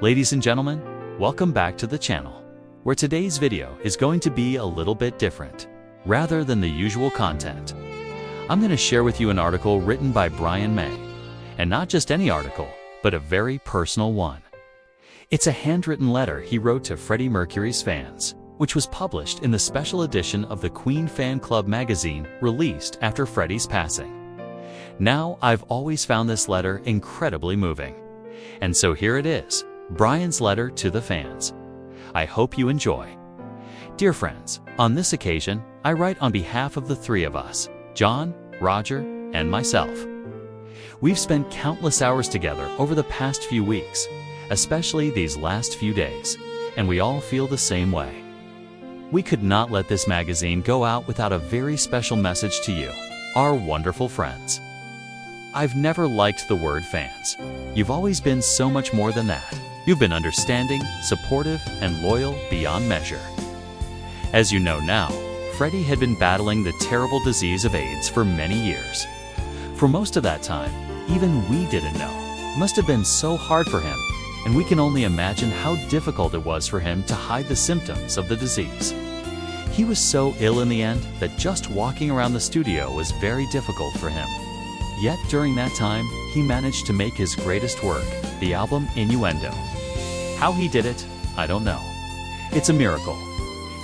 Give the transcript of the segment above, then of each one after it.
Ladies and gentlemen, welcome back to the channel, where today's video is going to be a little bit different. Rather than the usual content, I'm going to share with you an article written by Brian May, and not just any article, but a very personal one. It's a handwritten letter he wrote to Freddie Mercury's fans, which was published in the special edition of the Queen Fan Club magazine released after Freddie's passing. Now, I've always found this letter incredibly moving. And so here it is, Brian's letter to the fans. I hope you enjoy. Dear friends, on this occasion, I write on behalf of the three of us, John, Roger, and myself. We've spent countless hours together over the past few weeks, especially these last few days, and we all feel the same way. We could not let this magazine go out without a very special message to you, our wonderful friends. I've never liked the word fans. You've always been so much more than that. You've been understanding, supportive, and loyal beyond measure. As you know now, Freddie had been battling the terrible disease of AIDS for many years. For most of that time, even we didn't know. It must have been so hard for him, and we can only imagine how difficult it was for him to hide the symptoms of the disease. He was so ill in the end that just walking around the studio was very difficult for him. Yet during that time, he managed to make his greatest work, the album Innuendo. How he did it, I don't know. It's a miracle.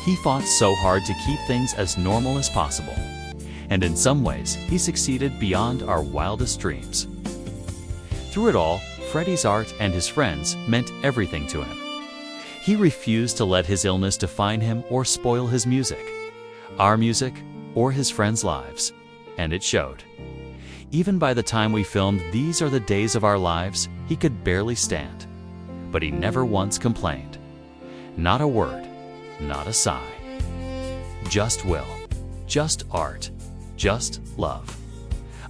He fought so hard to keep things as normal as possible. And in some ways, he succeeded beyond our wildest dreams. Through it all, Freddie's art and his friends meant everything to him. He refused to let his illness define him or spoil his music, our music, or his friends' lives. And it showed. Even by the time we filmed These Are the Days of Our Lives, he could barely stand. But he never once complained. Not a word, not a sigh. Just will, just art, just love.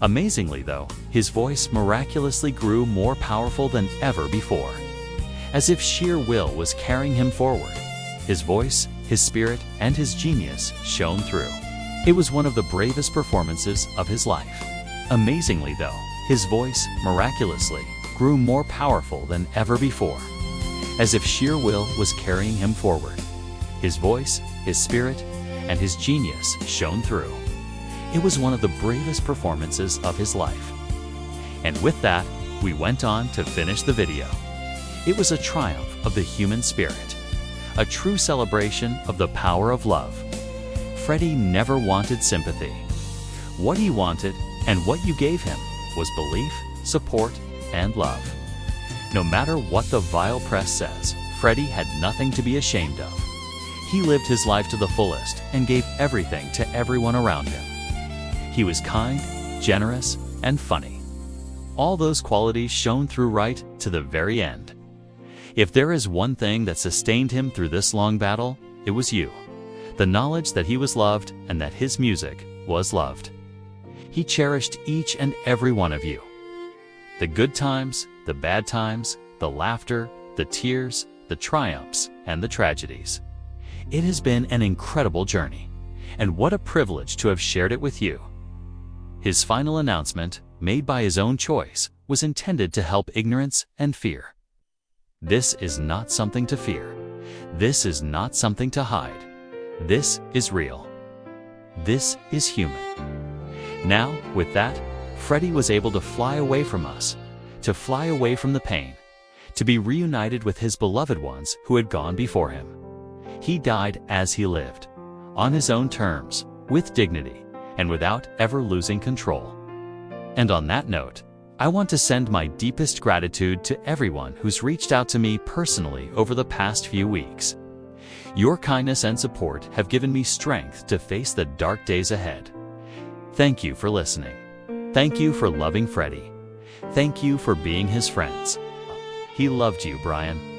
Amazingly though, his voice miraculously grew more powerful than ever before. As if sheer will was carrying him forward. His voice, his spirit, and his genius shone through. It was one of the bravest performances of his life. Amazingly though, his voice, miraculously, grew more powerful than ever before. As if sheer will was carrying him forward. His voice, his spirit, and his genius shone through. It was one of the bravest performances of his life. And with that, we went on to finish the video. It was a triumph of the human spirit, a true celebration of the power of love. Freddie never wanted sympathy. What he wanted, and what you gave him, was belief, support, and love. No matter what the vile press says, Freddie had nothing to be ashamed of. He lived his life to the fullest and gave everything to everyone around him. He was kind, generous, and funny. All those qualities shone through right to the very end. If there is one thing that sustained him through this long battle, it was you. The knowledge that he was loved and that his music was loved. He cherished each and every one of you. The good times, the bad times, the laughter, the tears, the triumphs, and the tragedies. It has been an incredible journey, and what a privilege to have shared it with you. His final announcement, made by his own choice, was intended to help ignorance and fear. This is not something to fear. This is not something to hide. This is real. This is human. Now, with that, Freddie was able to fly away from us, to fly away from the pain, to be reunited with his beloved ones who had gone before him. He died as he lived, on his own terms, with dignity, and without ever losing control. And on that note, I want to send my deepest gratitude to everyone who's reached out to me personally over the past few weeks. Your kindness and support have given me strength to face the dark days ahead. Thank you for listening. Thank you for loving Freddie. Thank you for being his friends. He loved you, Brian.